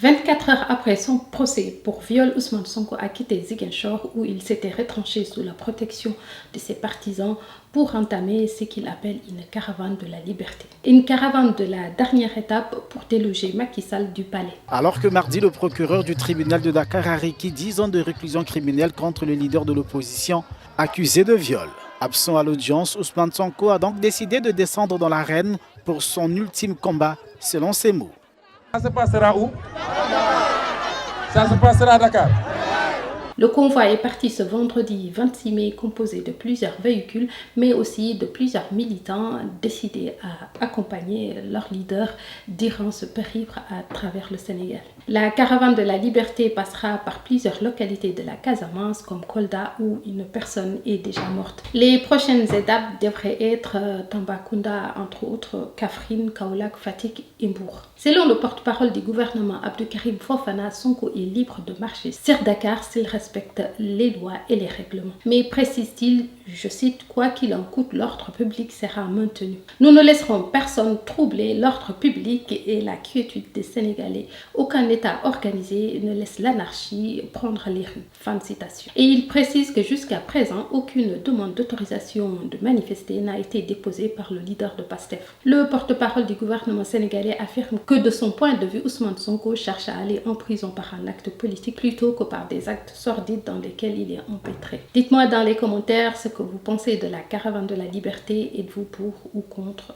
24 heures après son procès pour viol, Ousmane Sonko a quitté Ziguinchor où il s'était retranché sous la protection de ses partisans pour entamer ce qu'il appelle une caravane de la liberté. Une caravane de la dernière étape pour déloger Macky Sall du palais. Alors que mardi, le procureur du tribunal de Dakar a requis 10 ans de réclusion criminelle contre le leader de l'opposition accusé de viol. Absent à l'audience, Ousmane Sonko a donc décidé de descendre dans l'arène pour son ultime combat, selon ses mots. Ça se passera où? Ça se passera à Dakar. Le convoi est parti ce vendredi 26 mai composé de plusieurs véhicules, mais aussi de plusieurs militants décidés à accompagner leur leader durant ce périple à travers le Sénégal. La caravane de la liberté passera par plusieurs localités de la Casamance comme Kolda où une personne est déjà morte. Les prochaines étapes devraient être Tambacounda, entre autres Kaffrine, Kaolack, Fatick et Mbour. Selon le porte-parole du gouvernement Abdou Karim Fofana, Sonko est libre de marcher sur Dakar s'il respecte les lois et les règlements. Mais précise-t-il, je cite, « Quoi qu'il en coûte, l'ordre public sera maintenu. Nous ne laisserons personne troubler l'ordre public et la quiétude des Sénégalais. Aucun État organisé ne laisse l'anarchie prendre les rues. » Fin de citation. Et il précise que jusqu'à présent, aucune demande d'autorisation de manifester n'a été déposée par le leader de PASTEF. Le porte-parole du gouvernement sénégalais affirme que de son point de vue, Ousmane Sonko cherche à aller en prison par un acte politique plutôt que par des actes sordides dans lesquels il est empêtré. Dites-moi dans les commentaires ce que vous pensez de la caravane de la liberté. Êtes-vous pour ou contre